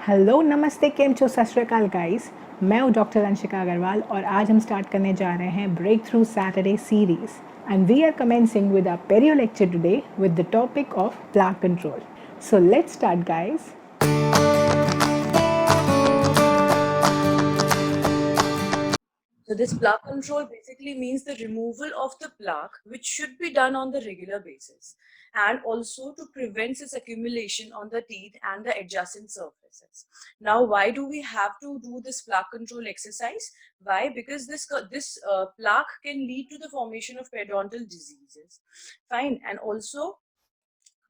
Hello नमस्ते केम छो सत श्री अकाल गाइस। मैं हूँ डॉक्टर अंशिका अग्रवाल और आज हम स्टार्ट करने जा रहे हैं break through Saturday series and we are commencing with our perio lecture today with the topic of plaque control. So let's start guys. So this plaque control basically means the removal of the plaque, which should be done on the regular basis, and also to prevent its accumulation on the teeth and the adjacent surfaces. Now, why do we have to do this plaque control exercise? Why? Because this plaque can lead to the formation of periodontal diseases. Fine, and also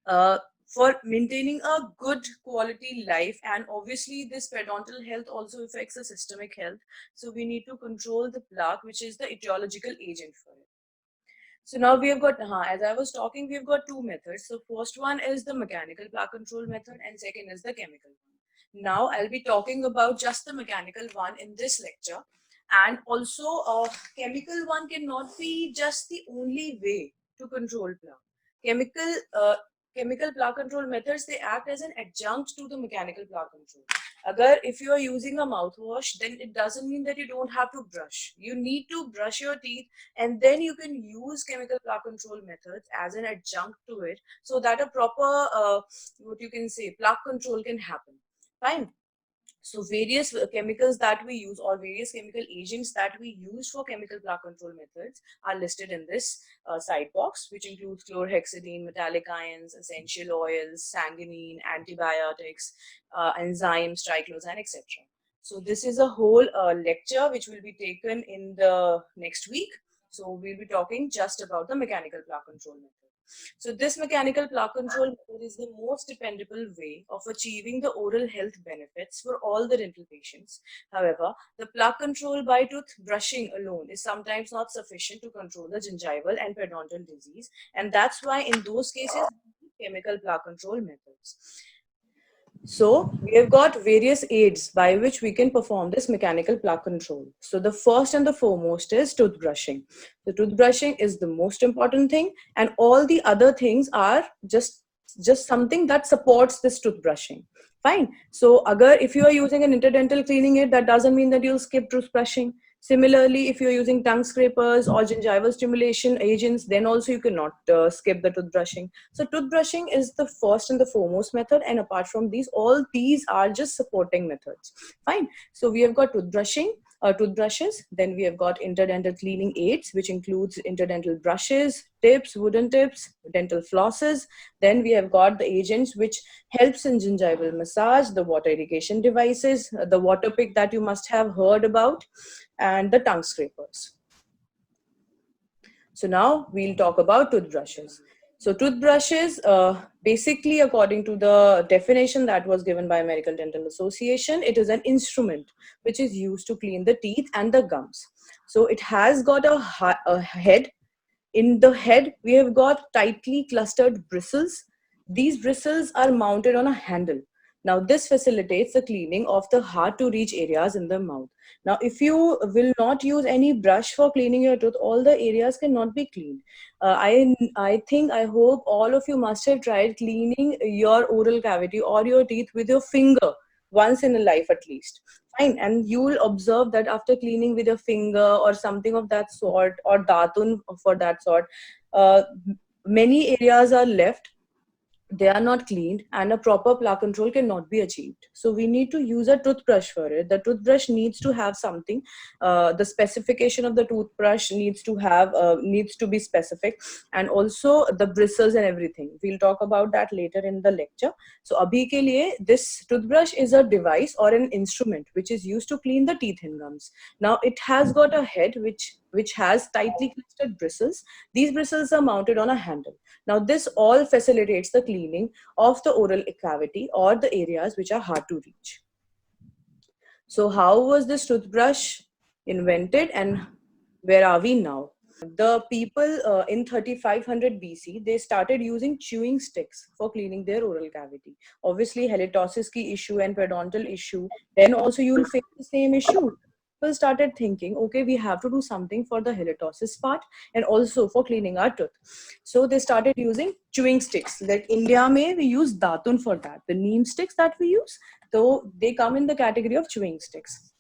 uh, for maintaining a good quality life, and obviously this periodontal health also affects the systemic health, so we need to control the plaque, which is the etiological agent for it. So now we have got, as I was talking, we've got two methods. So first one is the mechanical plaque control method and second is the chemical one. Now I'll be talking about just the mechanical one in this lecture, and also chemical one cannot be just the only way to control plaque. Chemical uh, chemical plaque control methods, they act as an adjunct to the mechanical plaque control. Agar if you are using a mouthwash, then it doesn't mean that you don't have to brush. You need to brush your teeth, and then you can use chemical plaque control methods as an adjunct to it, so that a proper what you can say plaque control can happen. Fine. So various chemicals that we use, or various chemical agents that we use for chemical plaque control methods, are listed in this side box, which includes chlorhexidine, metallic ions, essential oils, sanguinine, antibiotics, enzymes, triclosan, etc. So this is a whole lecture which will be taken in the next week. So we'll be talking just about the mechanical plaque control method. So this mechanical plaque control method is the most dependable way of achieving the oral health benefits for all the dental patients. However, the plaque control by tooth brushing alone is sometimes not sufficient to control the gingival and periodontal disease, and that's why in those cases, chemical plaque control methods. So we have got various aids by which we can perform this mechanical plaque control. So the first and the foremost is toothbrushing. The toothbrushing is the most important thing, and all the other things are just something that supports this toothbrushing. Fine. So agar if you are using an interdental cleaning aid, that doesn't mean that you'll skip toothbrushing. Similarly, if you're using tongue scrapers or gingival stimulation agents, then also you cannot skip the toothbrushing. So toothbrushing is the first and the foremost method, and apart from these, all these are just supporting methods. Fine. So we have got toothbrushes, then we have got interdental cleaning aids, which includes interdental brushes, tips, wooden tips, dental flosses. Then we have got the agents which helps in gingival massage, the water irrigation devices, the water pick that you must have heard about, and the tongue scrapers. So now we'll talk about toothbrushes. So toothbrushes, basically according to the definition that was given by American Dental Association, it is an instrument which is used to clean the teeth and the gums. So it has got a head. In the head, we have got tightly clustered bristles. These bristles are mounted on a handle. Now, this facilitates the cleaning of the hard to reach areas in the mouth. Now, if you will not use any brush for cleaning your tooth, all the areas cannot be cleaned. I hope all of you must have tried cleaning your oral cavity or your teeth with your finger once in a life at least. Fine. And you will observe that after cleaning with your finger or something of that sort, or datun for that sort, uh, many areas are left, they are not cleaned, and a proper plaque control cannot be achieved. So we need to use a toothbrush for it. The toothbrush needs to have something, the specification of the toothbrush needs to be specific, and also the bristles and everything. We'll talk about that later in the lecture. So abhi ke liye, this toothbrush is a device or an instrument which is used to clean the teeth and gums. Now it has got a head which has tightly clustered bristles. These bristles are mounted on a handle. Now, this all facilitates the cleaning of the oral cavity or the areas which are hard to reach. So, how was this toothbrush invented, and where are we now? The people in 3500 BC, they started using chewing sticks for cleaning their oral cavity. Obviously, halitosis ki issue and periodontal issue, then also you will face the same issue. People started thinking, okay, we have to do something for the halitosis part and also for cleaning our tooth. So they started using chewing sticks. Like India mein, we use datun for that. The neem sticks that we use, So they come in the category of chewing sticks.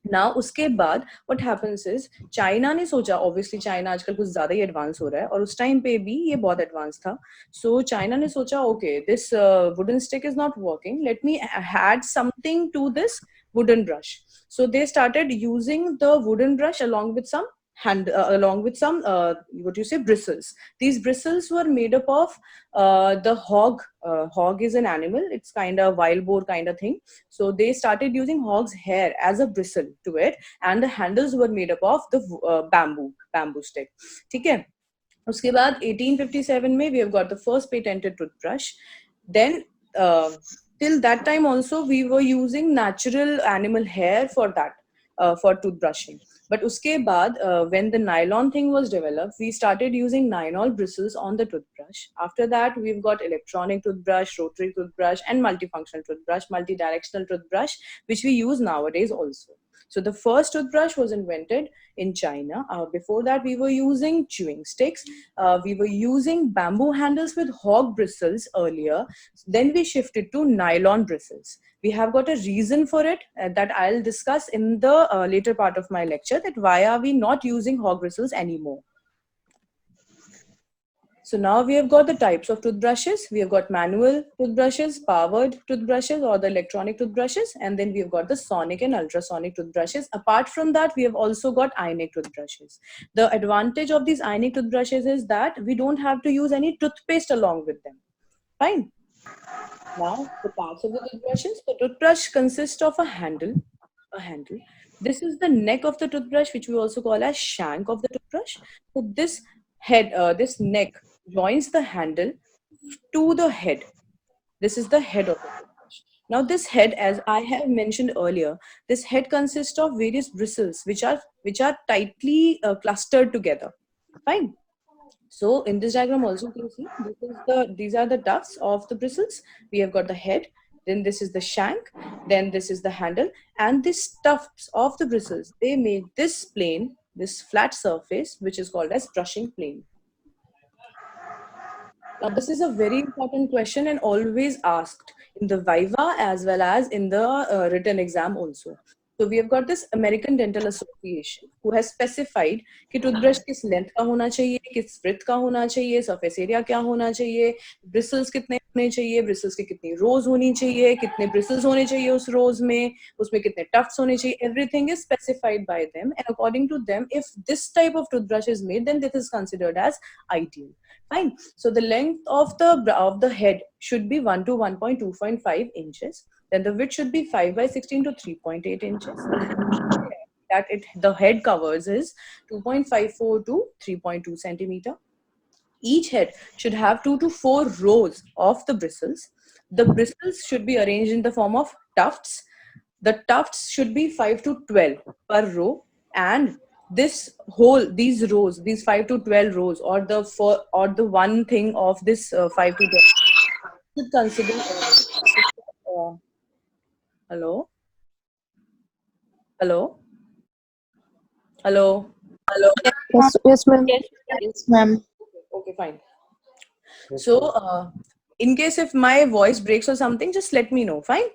Now उसके बाद what happens is China ने सोचा, obviously China आजकल कुछ ज़्यादा ही advance हो रहा है और उस टाइम पे भी ये बहुत एडवांस था. So चाइना ने सोचा okay, this wooden stick is not working, let me add something to this wooden brush. So they started using the wooden brush along with some what you say, bristles. These bristles were made up of the hog. Hog is an animal, it's kind of wild boar kind of thing. So they started using hog's hair as a bristle to it, and the handles were made up of the bamboo stick. ठीक है. उसके बाद 1857 में we have got the first patented toothbrush. Then till that time also we were using natural animal hair for that, for toothbrushing. But uske baad, when the nylon thing was developed, we started using nylon bristles on the toothbrush. After that, we've got electronic toothbrush, rotary toothbrush, and multifunctional toothbrush, multi-directional toothbrush, which we use nowadays also. So the first toothbrush was invented in China. Before that, we were using chewing sticks. We were using bamboo handles with hog bristles earlier. Then we shifted to nylon bristles. We have got a reason for it that I'll discuss in the later part of my lecture, that why are we not using hog bristles anymore. So now we have got the types of toothbrushes. We have got manual toothbrushes, powered toothbrushes, or the electronic toothbrushes, and then we have got the sonic and ultrasonic toothbrushes. Apart from that, we have also got ionic toothbrushes. The advantage of these ionic toothbrushes is that we don't have to use any toothpaste along with them. Fine. Now, the parts of the toothbrushes. The toothbrush consists of a handle. This is the neck of the toothbrush, which we also call as shank of the toothbrush. So this this neck joins the handle to the head. This is the head of the toothbrush. Now, this head, as I have mentioned earlier, this head consists of various bristles, which are tightly clustered together. Fine. So in this diagram also you can see these are the tufts of the bristles. We have got the head, then this is the shank, then this is the handle, and these tufts of the bristles, they make this plane, this flat surface, which is called as brushing plane. Now this is a very important question and always asked in the Viva as well as in the written exam also. So we have got this American Dental Association who has specified कि toothbrush किस length का होना चाहिए, किस width का होना चाहिए, surface area क्या होना चाहिए, bristles कितने होने चाहिए, bristles की कितनी rows होनी चाहिए, कितने bristles होने चाहिए उस rows में, उसमें कितने tufts होने चाहिए, everything is specified by them, and according to them, if this type of toothbrush is made, then this is considered as ideal. Fine. So the length of the head should be 1 to 1.25 inches. Then the width should be 5 by 16 to 3.8 inches. That the head covers is 2.54 to 3.2 centimeter. Each head should have 2 to 4 rows of the bristles. The bristles should be arranged in the form of tufts. The tufts should be 5 to 12 per row, and these rows, these 5 to 12 rows, or the one thing of this 5 to 12 should consider hello hello hello hello. Yes, ma'am. Yes. Yes, ma'am. Okay, fine. So in case if my voice breaks or something, just let me know. Fine.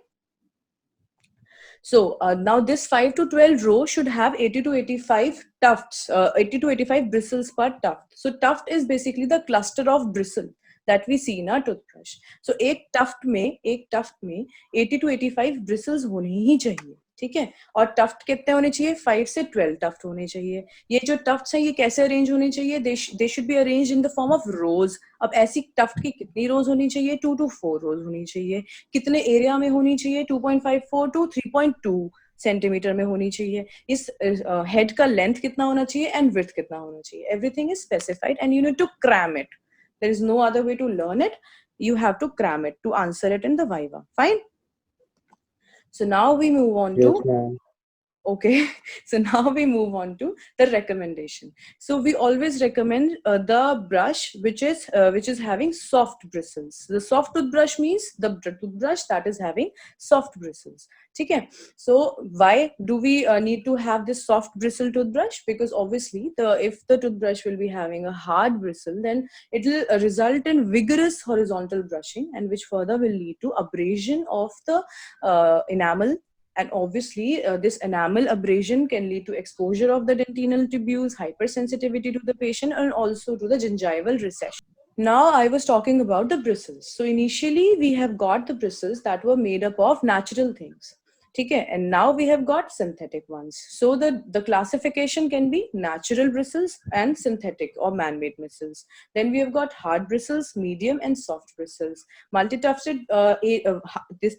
So now this 5 to 12 row should have 80 to 85 tufts, 80 to 85 bristles per tuft. So tuft is basically the cluster of bristle that we see in our toothbrush. So एक tuft में 80 to 85 bristles होने ही चाहिए, ठीक है. और tuft कितने होने चाहिए? 5 से 12 tuft होने चाहिए. ये जो tufts हैं ये कैसे arrange होने चाहिए? They should be arranged in the form of rows. अब ऐसी tuft की कितनी rows होनी चाहिए? 2 to 4 rows होनी चाहिए. कितने एरिया में होनी चाहिए? 2.54 to 3.2 सेंटीमीटर में होनी चाहिए. इस हेड का लेंथ कितना होना चाहिए एंड विड्थ कितना होना चाहिए. Everything is specified and you need to cram it. There is no other way to learn it. You have to cram it to answer it in the Viva. Fine. So now we move on to Okay, so now we move on to the recommendation. So we always recommend the brush which is having soft bristles. The soft toothbrush means the toothbrush that is having soft bristles. Okay. So why do we need to have this soft bristle toothbrush? Because obviously, if the toothbrush will be having a hard bristle, then it will result in vigorous horizontal brushing, and which further will lead to abrasion of the enamel, and obviously, this enamel abrasion can lead to exposure of the dentinal tubules, hypersensitivity to the patient, and also to the gingival recession. Now, I was talking about the bristles. So, initially, we have got the bristles that were made up of natural things. Okay, and now we have got synthetic ones. So the classification can be natural bristles and synthetic or man-made bristles. Then we have got hard bristles, medium and soft bristles. Multi-tufted,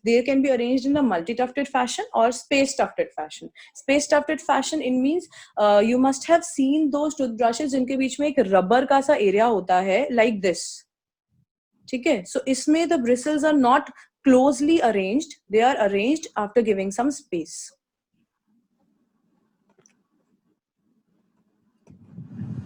they can be arranged in a multi-tufted fashion or space-tufted fashion. Space-tufted fashion, it means you must have seen those toothbrushes जिनके बीच में एक rubber का सा area होता है like this. ठीक है, so इसमें the bristles are not closely arranged, they are arranged after giving some space.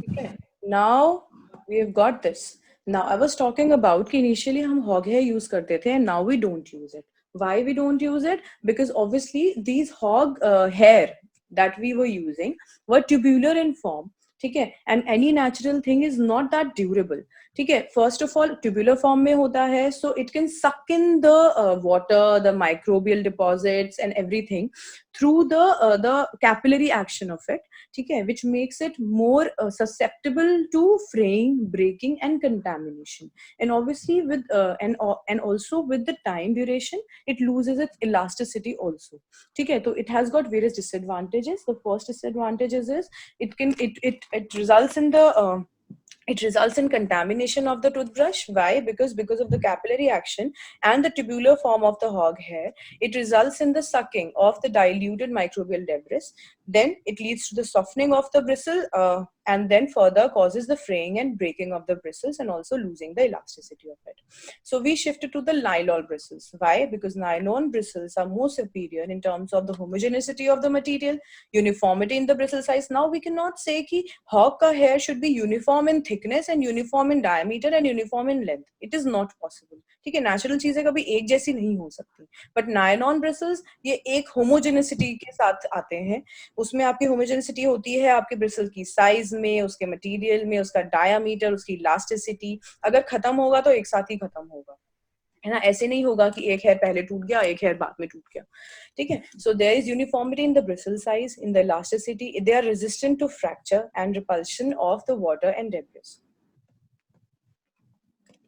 Okay, now we have got this. Now I was talking about कि initially हम hog hair use करते थे and now we don't use it. Why we don't use it? Because obviously these hog hair that we were using were tubular in form. ठीक है, and any natural thing is not that durable. ठीक है, first of all tubular form में होता है, so it can suck in the water, the microbial deposits and everything through the capillary action of it. ठीक है, which makes it more susceptible to fraying, breaking and contamination. And obviously with and also with the time duration it loses its elasticity also. ठीक है, so it has got various disadvantages. The first disadvantages is it results in it results in contamination of the toothbrush. Why? Because of the capillary action and the tubular form of the hog hair, it results in the sucking of the diluted microbial debris. Then it leads to the softening of the bristle and then further causes the fraying and breaking of the bristles and also losing the elasticity of it. So we shifted to the nylon bristles. Why? Because nylon bristles are more superior in terms of the homogeneity of the material, uniformity in the bristle size. Now we cannot say कि hog का hair should be uniform in thickness and uniform in diameter and uniform in length. It is not possible. ठीक है, natural चीजें कभी एक जैसी नहीं हो सकती. But nylon bristles ये एक homogeneity के साथ आते हैं. उसमें आपकी homogeneity होती है आपके bristle की size में, उसके material में, उसका diameter, उसकी elasticity. अगर खत्म होगा तो एक साथ ही खत्म होगा, है ना. ऐसे नहीं होगा कि एक हेयर पहले टूट गया, एक हेयर बाद में टूट गया. ठीक है, so there is uniformity in the bristle size, in the elasticity. They are resistant to fracture and repulsion of the water and debris.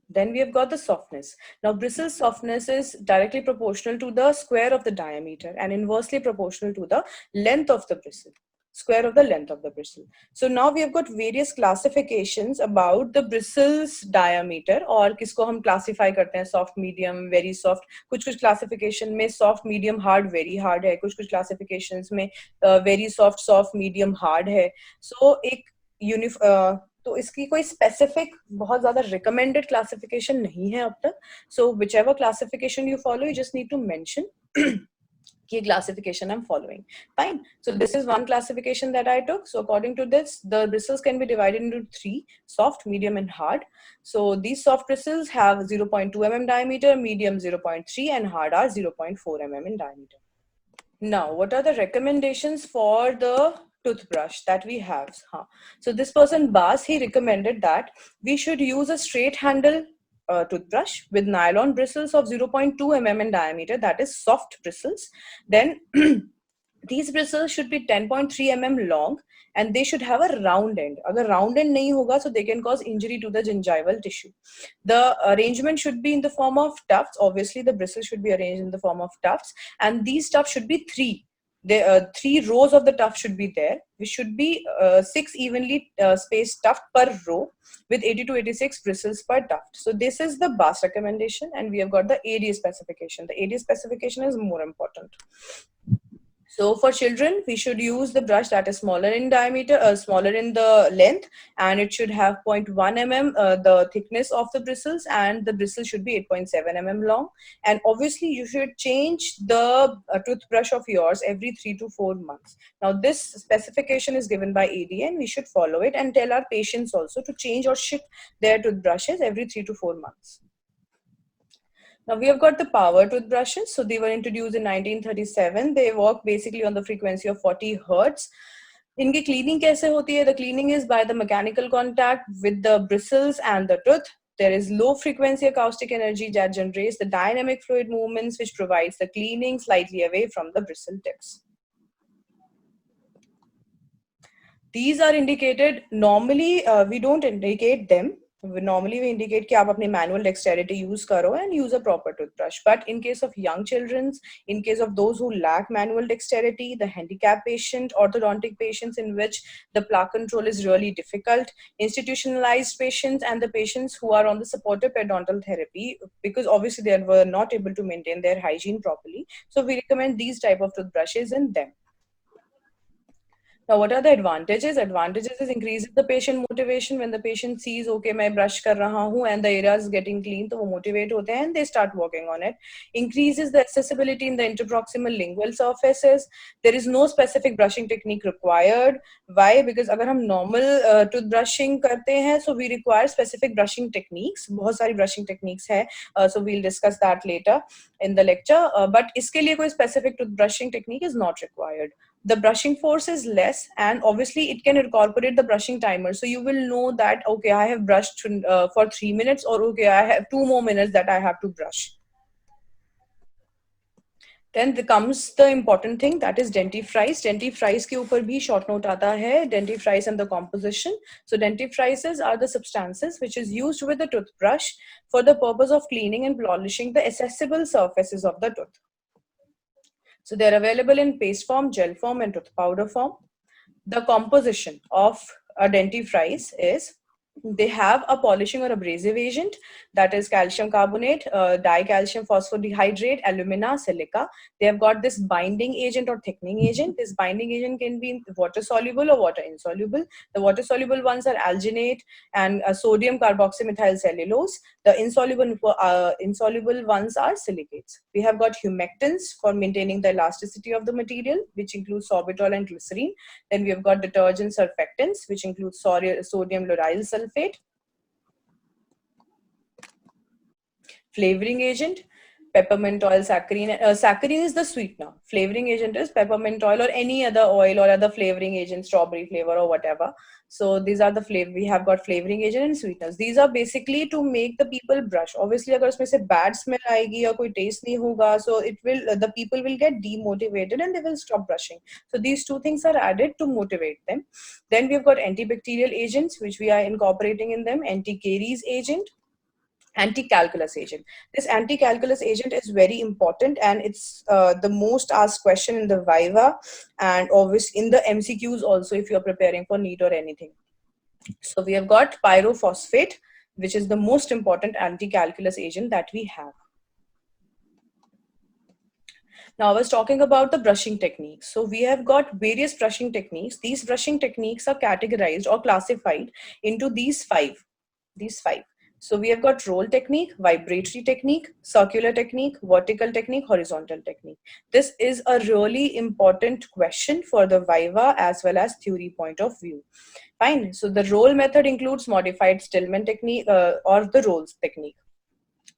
Then we have got the softness. Now bristle softness is directly proportional to the square of the diameter and inversely proportional to the length of the bristle. Square of the length of the bristle. So now we have got various classifications about the bristles diameter, और किसको हम classify करते हैं soft, medium, very soft. कुछ classification में soft, medium, hard, very hard है. कुछ classifications में very soft, soft, medium, hard है. So एक तो इसकी कोई स्पेसिफिक बहुत ज्यादा रिकमेंडेड क्लासिफिकेशन नहीं है अब तक. सो whichever classification you follow, you just need to mention कि classification I'm following. Fine. So this is one classification that I took. So according to this, the bristles can be divided into 3: soft, medium and hard. So these soft bristles have 0.2 mm diameter, medium 0.3 and hard are 0.4 mm in diameter. Now, what are the recommendations for the toothbrush that we have? So this person Bas, he recommended that we should use a straight handle toothbrush with nylon bristles of 0.2 mm in diameter, that is soft bristles. Then these bristles should be 10.3 mm long and they should have a round end. Agar round end nahi hoga, so they can cause injury to the gingival tissue. The arrangement should be in the form of tufts. Obviously, the bristles should be arranged in the form of tufts, and these tufts should be 3. The 3 rows of the tuft should be there, which should be 6 evenly spaced tuft per row with 80 to 86 bristles per tuft. So this is the Bas recommendation, and we have got the AD specification. The AD specification is more important. So for children, we should use the brush that is smaller in diameter, smaller in the length, and it should have 0.1 mm the thickness of the bristles, and the bristles should be 8.7 mm long. And obviously, you should change the toothbrush of yours every 3 to 4 months. Now, this specification is given by ADN. We should follow it and tell our patients also to change or shift their toothbrushes every 3 to 4 months. Now we have got the power toothbrushes. So they were introduced in 1937. They work basically on the frequency of 40 hertz. इनकी cleaning कैसे होती है? The cleaning is by the mechanical contact with the bristles and the tooth. There is low frequency acoustic energy that generates the dynamic fluid movements which provides the cleaning slightly away from the bristle tips. These are indicated normally, we don't indicate them. Normally we indicate कि आप अपनी manual dexterity use करो and use a proper toothbrush. But in case of young children, in case of those who lack manual dexterity, the handicap patient, orthodontic patients in which the plaque control is really difficult, institutionalized patients, and the patients who are on the supportive periodontal therapy, because obviously they were not able to maintain their hygiene properly. So we recommend these type of toothbrushes in them. Now, what are the advantages? Advantages is increases the patient motivation. When the patient sees, okay, मैं brush कर रहा हूँ and the area is getting clean, तो वो motivate होते हैं and they start working on it. Increases the accessibility in the interproximal lingual surfaces. There is no specific brushing technique required. Why? Because अगर हम normal toothbrushing करते हैं, so we require specific brushing techniques. बहुत सारी brushing techniques है, so we'll discuss that later in the lecture. But इसके लिए कोई specific toothbrushing technique is not required. The brushing force is less, and obviously it can incorporate the brushing timer, so you will know that okay, I have brushed for 3 minutes, or okay, I have 2 more minutes that I have to brush. Then comes the important thing, that is dentifrice. Dentifrice के ऊपर भी short note आता है, dentifrice and the composition. So dentifrices are the substances which is used with the toothbrush for the purpose of cleaning and polishing the accessible surfaces of the tooth. So they're available in paste form, gel form, and tooth powder form. The composition of a dentifrice is they have a polishing or abrasive agent, that is calcium carbonate, dicalcium phosphodihydrate, alumina, silica. They have got this binding agent or thickening agent. This binding agent can be water soluble or water insoluble. The water soluble ones are alginate and sodium carboxymethyl cellulose. The insoluble ones are silicates. We have got humectants for maintaining the elasticity of the material, which includes sorbitol and glycerine. Then we have got detergent surfactants, which include sodium lauryl sulfate. Flavoring agent, peppermint oil, saccharin. Saccharin is the sweetener. Flavoring agent is peppermint oil or any other oil or other flavoring agent, strawberry flavor or whatever. So these are the flavor. We have got flavoring agent and sweeteners. These are basically to make the people brush. Obviously, अगर उसमें से bad smell आएगी या कोई taste नहीं होगा, so it will the people will get demotivated and they will stop brushing. So these two things are added to motivate them. Then we've got antibacterial agents which we are incorporating in them. Anti-caries agent, anti-calculus agent. This anti-calculus agent is very important, and it's the most asked question in the Viva and obviously in the MCQs also if you're preparing for NEET or anything. So we have got pyrophosphate, which is the most important anti-calculus agent that we have. Now I was talking about the brushing techniques. So we have got various brushing techniques. These brushing techniques are categorized or classified into these five. So we have got roll technique, vibratory technique, circular technique, vertical technique, horizontal technique. This is a really important question for the Viva as well as theory point of view. Fine. So the roll method includes modified Stillman technique or the rolls technique.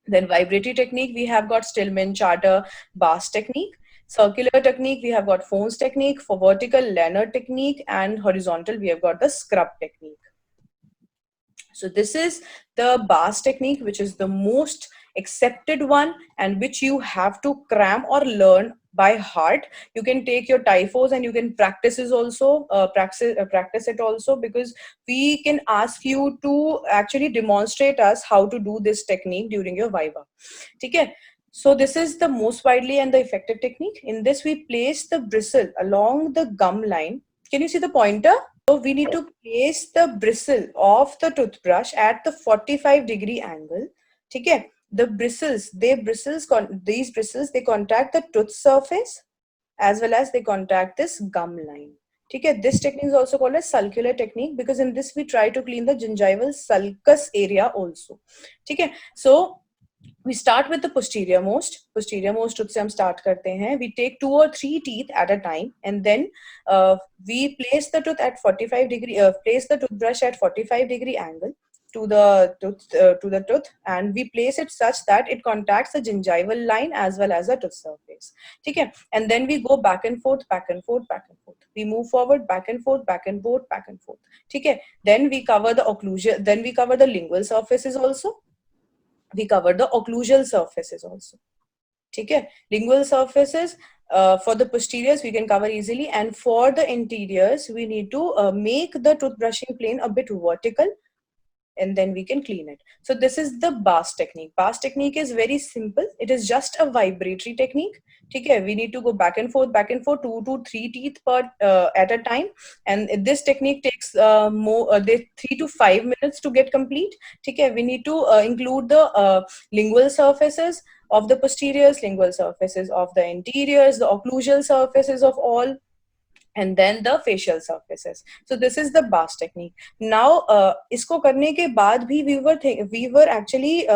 Then vibratory technique, we have got Stillman, Charter, Bass technique. Circular technique, we have got Phones technique. For vertical, Leonard technique. And horizontal, we have got the scrub technique. So this is the Bass technique, which is the most accepted one and which you have to cram or learn by heart. You can take your typhos and you can practice it also, practice it also, because we can ask you to actually demonstrate us how to do this technique during your Viva. Okay? So this is the most widely and the effective technique. In this, we place the bristle along the gum line. Can you see the pointer? So we need to place the bristle of the toothbrush at the 45-degree angle. Okay? The bristles, these bristles, they contact the tooth surface as well as they contact this gum line. Okay, this technique is also called as sulcular technique because in this we try to clean the gingival sulcus area also. Okay, so we start with the posterior most tooth से हम start करते हैं. We take 2 or 3 teeth at a time and then we place the tooth at 45 degree, place the toothbrush at 45-degree angle to the tooth and we place it such that it contacts the gingival line as well as the tooth surface. Okay, and then we go back and forth, back and forth, back and forth. We move forward, back and forth, back and forth, back and forth. Okay, then we cover the occlusal, then we cover the lingual surfaces also. We cover the occlusal surfaces also. Okay, lingual surfaces for the posteriors we can cover easily, and for the interiors we need to make the toothbrushing plane a bit vertical and then we can clean it. So this is the Bast technique. Bast technique is very simple. It is just a vibratory technique. Okay, we need to go back and forth, 2 to 3 teeth per at a time, and this technique takes 3 to 5 minutes to get complete. Okay, we need to include the lingual surfaces of the posteriors, lingual surfaces of the interiors, the occlusal surfaces of all, and then the facial surfaces. So this is the Bast technique. Now इसको करने के बाद भी we were actually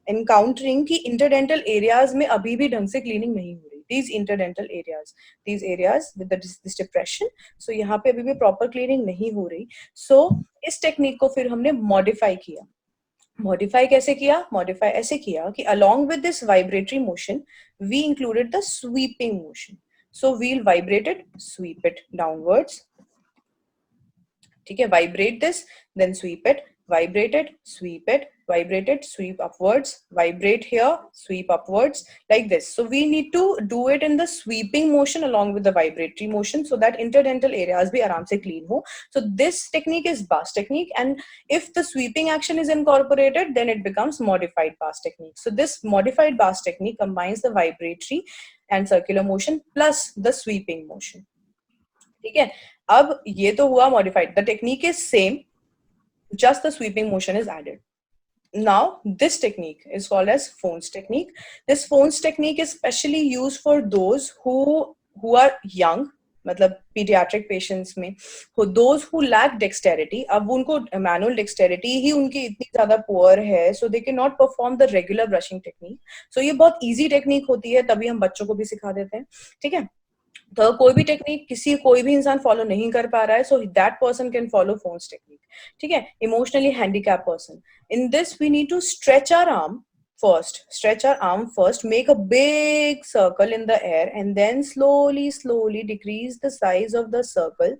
encountering कि interdental areas में अभी भी ढंग से cleaning नहीं हो रही. These interdental areas, these areas with this depression, so यहाँ पे अभी भी proper cleaning नहीं हो रही. So इस technique को फिर हमने modify किया. Modify कैसे किया? Modify ऐसे किया कि along with this vibratory motion, we included the sweeping motion. So we'll vibrate it, sweep it downwards. Okay, vibrate this, then sweep it, vibrate it, sweep it, vibrate it, sweep upwards, vibrate here, sweep upwards, like this. So we need to do it in the sweeping motion along with the vibratory motion so that interdental areas bhi aaram se clean ho. So this technique is Bast technique, and if the sweeping action is incorporated, then it becomes modified Bast technique. So this modified Bast technique combines the vibratory and circular motion plus the sweeping motion. ठीक है, अब ये तो हुआ modified. The technique is same, just the sweeping motion is added. Now this technique is called as Phone's technique. This Phone's technique is specially used for those who are young, मतलब pediatric patients में, those who lack dexterity. अब उनको manual dexterity ही उनकी इतनी ज़्यादा poor है, so they cannot perform the regular brushing technique. So ये बहुत easy technique होती है, तभी हम बच्चों को भी सिखा देते हैं. ठीक है, तो कोई भी टेक्निक कोई भी इंसान फॉलो नहीं कर पा रहा है, so that person can follow Fones technique. ठीक है, emotionally handicap person. In this we need to stretch our arm first, make a big circle in the air and then slowly decrease the size of the circle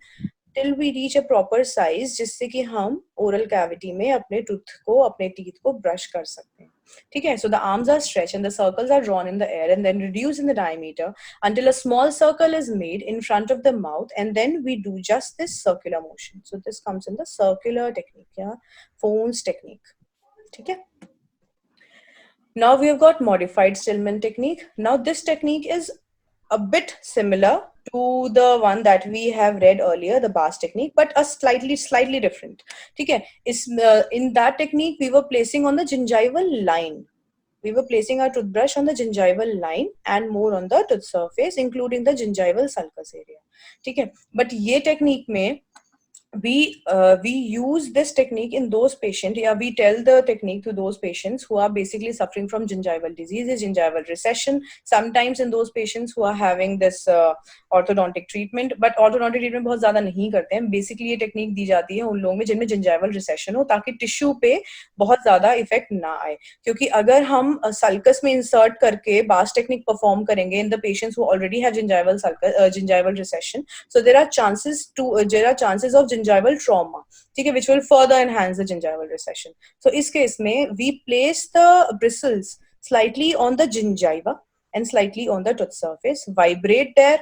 till we reach a proper size जिससे कि हम oral cavity में अपने teeth को brush कर सकते हैं. ठीक है, so the arms are stretched and the circles are drawn in the air and then reduced in the diameter until a small circle is made in front of the mouth, and then we do just this circular motion. So this comes in the circular technique, yeah, Phone's technique. ठीक है. Now we have got modified Stillman technique. Now this technique is a bit similar to the one that we have read earlier, the Bast technique, but a slightly different. Okay, in that technique, we were placing on the gingival line. We were placing our toothbrush on the gingival line and more on the tooth surface, including the gingival sulcus area. Okay, but ये technique में we use this technique in those patients, yeah, we tell the technique to those patients who are basically suffering from gingival diseases, gingival recession, sometimes in those patients who are having this orthodontic treatment, but orthodontic treatment बहुत ज़्यादा नहीं करते हैं. Basically ये technique दी जाती है उन लोगों में जिनमें gingival recession हो, ताकि tissue पे बहुत ज़्यादा effect ना आए. क्योंकि अगर हम sulcus में insert करके Bast technique perform करेंगे in the patients who already have gingival recession, so there are chances of gingival trauma, okay, which will further enhance the gingival recession. So इस case में we place the bristles slightly on the gingiva and slightly on the tooth surface, vibrate there.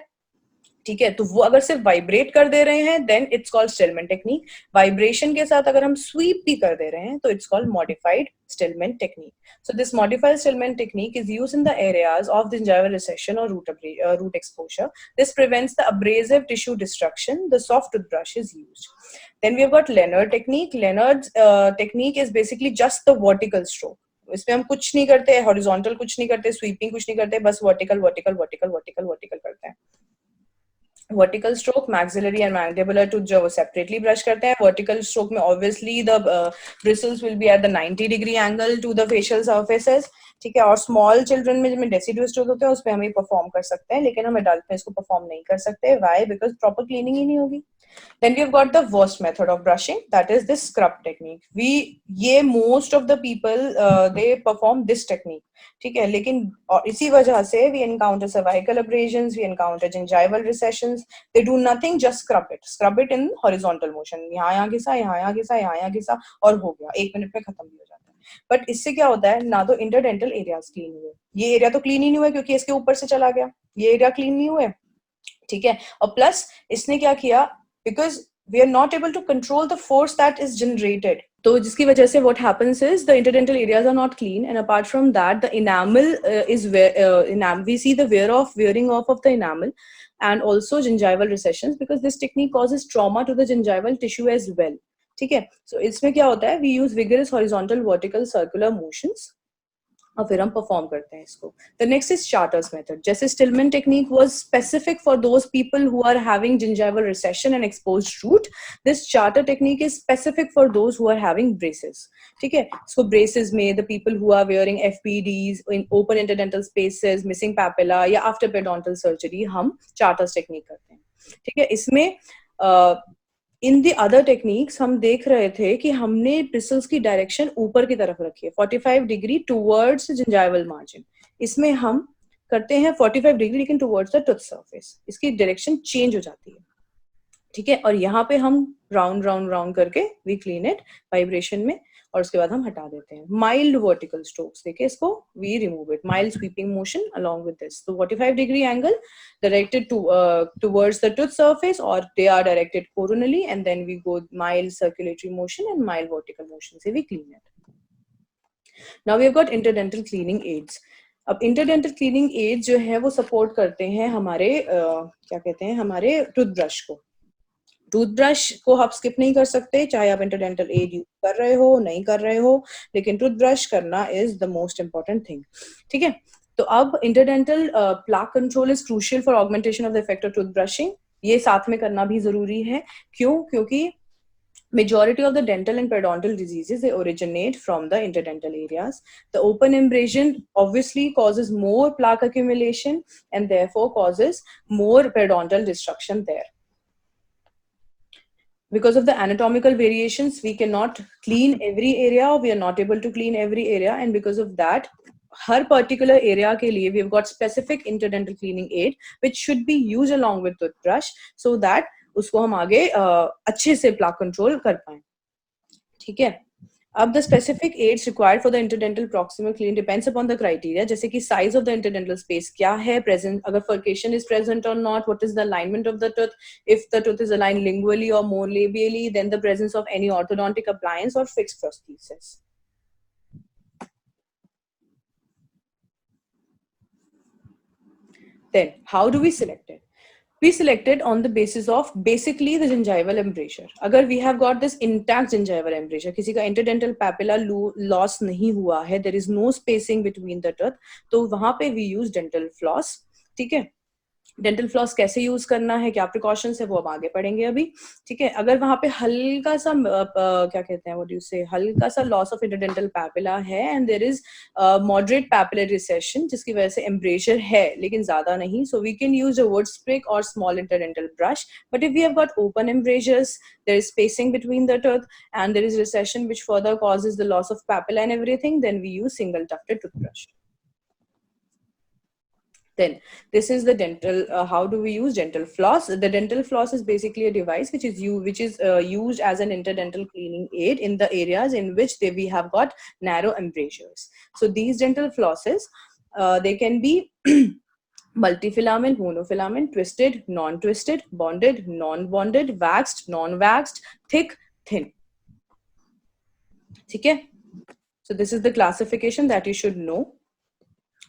ठीक है, तो वो अगर सिर्फ vibrate कर दे रहे हैं then it's called Stillman technique. Vibration के साथ अगर हम स्वीप भी कर दे रहे हैं तो it's called modified Stillman technique. So this modified Stillman technique is used in the areas of gingival recession or root exposure. This prevents the abrasive tissue destruction. The soft toothbrush is used. Then we have got Leonard technique. Leonard's technique is basically just the vertical stroke. इसमें हम कुछ नहीं करते, horizontal कुछ नहीं करते, sweeping कुछ नहीं करते, बस vertical vertical vertical vertical vertical करते हैं. Vertical stroke maxillary and mandibular tooth जो वो सेपरेटली ब्रश करते हैं. वर्टिकल स्ट्रोक में obviously the bristles will be at the 90 degree angle to the facial surfaces. ठीक है. और स्मॉल चिल्ड्रन में जिनमें डेसिडुअस टूथ होते हैं उसमें हम ये परफॉर्म कर सकते हैं, लेकिन हम एडल्ट में इसको परफॉर्म नहीं कर सकते. व्हाई? बिकॉज प्रॉपर क्लीनिंग ही नहीं होगी. Then we've got the worst method of brushing, that is this scrub technique. Most of the people they perform this technique. ठीक है. लेकिन और इसी वजह से we encounter cervical abrasions, we encounter gingival recessions. They do nothing, just scrub it in horizontal motion. यहाँ घिसा, यहाँ घिसा, यहाँ घिसा और हो गया. 1 मिनट में खत्म भी हो जाता है. बट इससे क्या होता है, ना तो इंटरडेंटल एरियाज क्लीन हुए, ये एरिया तो क्लीन ही नहीं हुआ क्योंकि इसके ऊपर से चला गया, ये एरिया क्लीन नहीं हुए. ठीक है. और प्लस इसने क्या किया, because we are not able to control the force that is generated. तो जिसकी वजह से what happens is the interdental areas are not clean, and apart from that the enamel we see the wearing off of the enamel, and also gingival recessions, because this technique causes trauma to the gingival tissue as well. ठीक है. So इसमें क्या होता है, we use vigorous horizontal vertical circular motions और फिर हम perform करते हैं इसको. The next is Charter's method. जैसे Stillman technique was specific for those people who are having gingival recession and exposed root. This Charter technique is specific for those who are having braces. ठीक है. So braces में the people who are wearing FPDs in open interdental spaces, missing papilla या after periodontal surgery हम Charter's technique करते हैं. ठीक है. इसमें इन दी अदर टेक्निक्स हम देख रहे थे कि हमने ब्रिसल्स की डायरेक्शन ऊपर की तरफ रखी है, 45 डिग्री टुवर्ड्स जिंजाइवल मार्जिन. इसमें हम करते हैं 45 डिग्री लेकिन टुवर्ड्स द टूथ सरफेस. इसकी डायरेक्शन चेंज हो जाती है. ठीक है. और यहाँ पे हम राउंड राउंड राउंड करके वी क्लीन इट वाइब्रेशन में, और उसके बाद हम हटा देते हैं. माइल्ड वर्टिकल स्ट्रोक्स देखिए इसको, we remove it, mild sweeping motion along with this. तो 45 degree angle directed towards the tooth surface, or they are directed coronally, and then we go mild circulatory motion and mild vertical motion से we clean it. Now we have got interdental cleaning aids. अब interdental cleaning add जो है वो support करते हैं हमारे क्या कहते हैं, हमारे टूथब्रश को. टूथब्रश को आप स्किप नहीं कर सकते, चाहे आप इंटरडेंटल एड यूज कर रहे हो नहीं कर रहे हो, लेकिन टूथब्रश करना is the most important thing. ठीक है. तो अब interdental plaque control is crucial for augmentation of the effect of toothbrushing. ये साथ में करना भी जरूरी है. क्यों? क्योंकि majority of the dental and periodontal diseases, they originate from the interdental areas. The open abrasion obviously causes more plaque accumulation and therefore causes more periodontal destruction there. Because of the anatomical variations, we cannot clean every area, or we are not able to clean every area, and because of that, her particular area के लिए we have got specific interdental cleaning aid which should be used along with toothbrush so that उसको हम आगे अच्छे से plaque control कर पाए. ठीक है. अब the specific aids required for the interdental proximal clean depends upon the criteria. जैसे कि size of the interdental space क्या है, प्रेजेंट, अगर फर्केशन इज प्रेजेंट और not, what is the alignment of the tooth, if the tooth is aligned lingually और more labially, then the presence of any orthodontic appliance और fixed prosthesis. Then how do we select it? We select it on the basis of basically the gingival embrasure. अगर we have got this intact gingival embrasure, किसी का interdental papilla loss नहीं हुआ है, there is no spacing between the tooth, तो वहां पे we use dental floss. ठीक है. डेंटल फ्लॉस कैसे यूज करना है, क्या प्रिकॉशंस है, वो हम आगे पढ़ेंगे अभी. ठीक है. अगर वहां पे हल्का सा क्या कहते हैं, व्हाट डू यू से, हल्का सा लॉस ऑफ इंटरडेंटल पैपिला है and there is moderate papillary recession जिसकी वजह से एम्ब्रेशर है लेकिन ज्यादा नहीं, so we can use a wood stick और small interdental brush. But if we have got open embrasures, there is spacing between the tooth and there is recession which further causes the loss of papilla and everything, then we use single tufted toothbrush. Then this is the dental how do we use dental floss? The dental floss is basically a device which is used as an interdental cleaning aid in the areas in which we have got narrow embrasures. So these dental flosses they can be multifilament, monofilament, twisted, non-twisted, bonded, non-bonded, waxed, non-waxed, thick, thin. Okay. So this is the classification that you should know.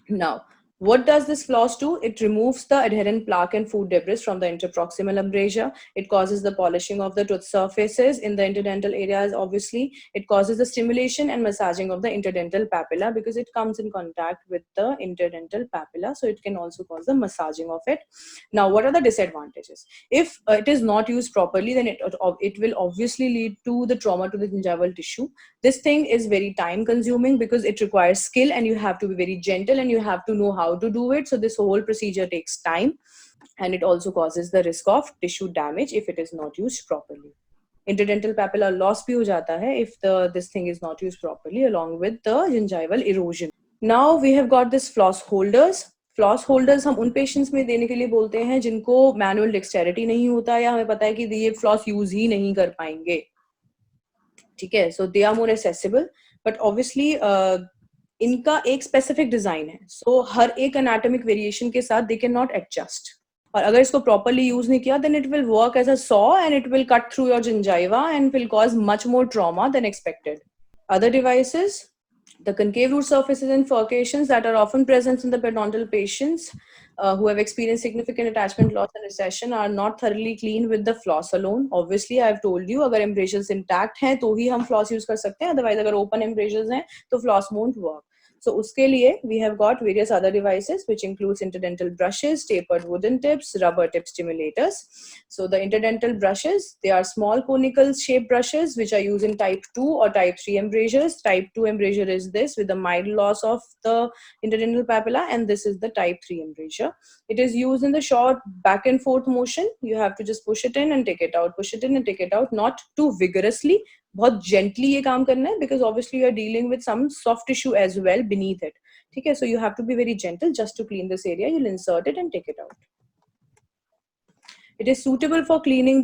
Now What does this floss do? It removes the adherent plaque and food debris from the interproximal embrasure. It causes the polishing of the tooth surfaces in the interdental areas. Obviously, it causes the stimulation and massaging of the interdental papilla because it comes in contact with the interdental papilla. So it can also cause the massaging of it. Now, what are the disadvantages? If it is not used properly, then it will obviously lead to the trauma to the gingival tissue. This thing is very time consuming because it requires skill and you have to be very gentle and you have to know how to do it. So this whole procedure takes time, and it also causes the risk of tissue damage if it is not used properly. Interdental papilla loss bhi ho jata hai if this thing is not used properly, along with the gingival erosion. Now we have got this floss holders. Floss holders हम उन patients में देने के लिए बोलते हैं जिनको manual dexterity नहीं होता है, या हमें पता है कि ये फ्लॉस यूज ही नहीं कर पाएंगे. ठीक है, so they are more accessible, but obviously इनका एक स्पेसिफिक डिजाइन है. सो हर एक एनाटॉमिक वेरिएशन के साथ दे कैन नॉट एडजस्ट, और अगर इसको प्रॉपरली यूज नहीं किया then it will work as a saw and it will cut through your gingiva and will cause much more trauma than expected. Other devices, the concave root surfaces and furcations that are often present in the periodontal patients who have experienced significant attachment loss and recession are not thoroughly cleaned with the floss alone. Obviously, I have told you, अगर embrasures intact हैं तो ही हम floss use कर सकते हैं, otherwise अगर open embrasures हैं तो floss won't work. So उसके लिए we have got various other devices which includes interdental brushes, tapered wooden tips, rubber tip stimulators. So the interdental brushes, they are small conical shaped brushes which are used in type 2 or type 3 embrasures. Type 2 embrasure is this with a mild loss of the interdental papilla, and this is the type 3 embrasure. It is used in the short back and forth motion. You have to just push it in and take it out, push it in and take it out, not too vigorously. बहुत gently ये काम करना है because obviously you are dealing with some soft tissue as well beneath it. ठीक है, so you have to be very gentle just to clean this area. You will insert it and take it out. It is suitable for cleaning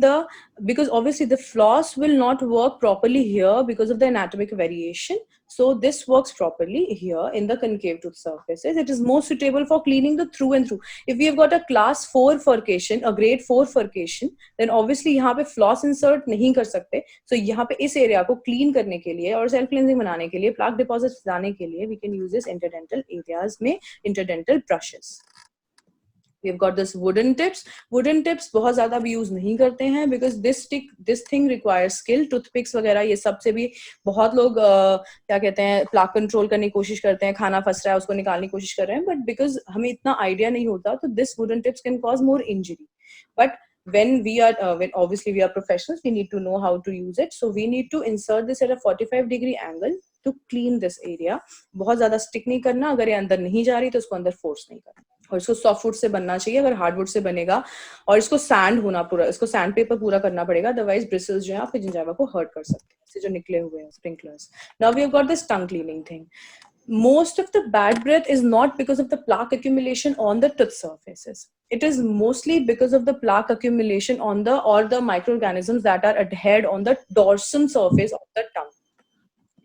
because obviously the floss will not work properly here because of the anatomic variation. So this works properly here in the concave tooth surfaces. It is more suitable for cleaning the through and through. If we have got a class 4 furcation, a grade 4 furcation, then obviously यहाँ पे floss insert नहीं कर सकते. So यहाँ पे इस area को clean करने के लिए और self cleansing बनाने के लिए, plaque deposits बनाने के लिए, we can use this interdental areas में interdental brushes. We've got this wooden tips. Wooden tips बहुत ज़्यादा भी यूज नहीं करते हैं because this thing requires skill. Toothpicks वगैरह ये सब से भी बहुत लोग क्या कहते हैं प्लाक कंट्रोल करने की कोशिश करते हैं, खाना फंस रहा है उसको निकालने की कोशिश कर रहे हैं, but because हमें इतना आइडिया नहीं होता तो this wooden tips can cause more injury. But when obviously we are professionals, we need to know how to use it. So we need to insert this at a 45-degree angle to clean this area. बहुत ज़्यादा stick नहीं करना, अगर ये अंदर नहीं जा रही तो उसको अंदर फोर्स नहीं करना. और इसको सॉफ्टवुड से बनना चाहिए, अगर हार्डवुड से बनेगा और इसको सैंड होना पूरा, इसको सैंड पेपर पूरा करना पड़ेगा, अदरवाइज ब्रिसल्स जो है आपके जिंजाइवा को हर्ट कर सकते हैं, इससे जो निकले हुए हैं sprinklers. Now we have got this tongue cleaning thing. Most of the bad breath is not because of the plaque accumulation on the tooth surfaces. It is mostly because of the plaque accumulation on the microorganisms that are adhered on the dorsum surface of the tongue.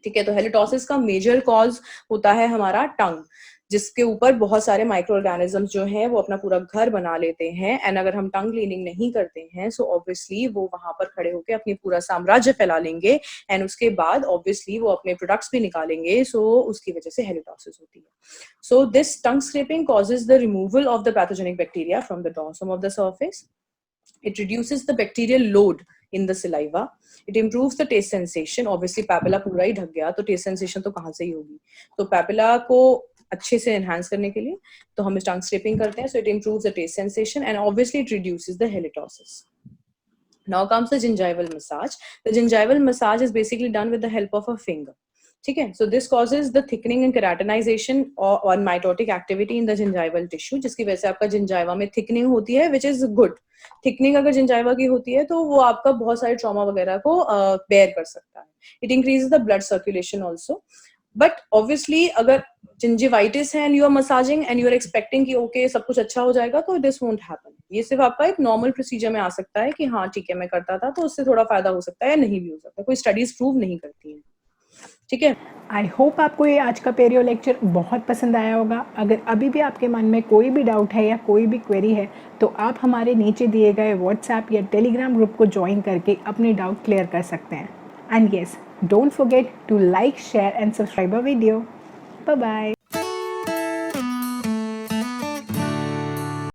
ठीक है, तो halitosis का major cause होता है हमारा टंग, जिसके ऊपर बहुत सारे माइक्रो ऑर्गेनिजम्स जो हैं वो अपना पूरा घर बना लेते हैं. एंड अगर हम टंग क्लीनिंग नहीं करते हैं सो ऑब्वियसली वो वहां पर खड़े होकर अपनी पूरा साम्राज्य फैला लेंगे एंड उसके बाद ऑब्वियसली वो अपने प्रोडक्ट्स भी निकालेंगे. सो उसकी वजह से हेलिटोसिस होती है. So this tongue scraping causes the removal of the pathogenic bacteria from the dorsum of the surface. It reduces the bacterial load in the saliva. It improves the taste sensation. Obviously papilla पूरा ही ढक गया तो taste sensation तो कहाँ से ही होगी. तो papilla को अच्छे से enhance करने के लिए तो हम tongue scraping करते हैं. So it improves the taste sensation and obviously it reduces the halitosis. Now comes the gingival massage. The gingival massage is basically done with the help of a finger. ठीक है, so this causes the thickening and keratinization or mitotic activity in the gingival tissue, जिसकी वजह से आपका gingiva में thickening होती है, which is good. Thickening अगर जिंजाइवा की होती है तो वो आपका बहुत सारे ट्रॉमा वगैरह को bear कर सकता है. It increases the blood circulation also. But obviously अगर gingivitis है and you are massaging and you are expecting कि okay सब कुछ अच्छा हो जाएगा तो this won't happen. ये सिर्फ आपका एक नॉर्मल प्रोसीजर में आ सकता है कि हाँ ठीक है मैं करता था तो उससे थोड़ा फायदा हो सकता है या नहीं भी हो सकता. कोई स्टडीज प्रूव नहीं करती हैं. ठीक है, आई होप आपको ये आज का पेरियो लेक्चर बहुत पसंद आया होगा. अगर अभी भी आपके मन में कोई भी डाउट है या कोई भी क्वेरी है तो आप हमारे नीचे दिए गए व्हाट्सएप या टेलीग्राम ग्रुप को ज्वाइन करके अपने डाउट क्लियर कर सकते हैं. And yes, don't forget to like, share and subscribe our video. Bye bye.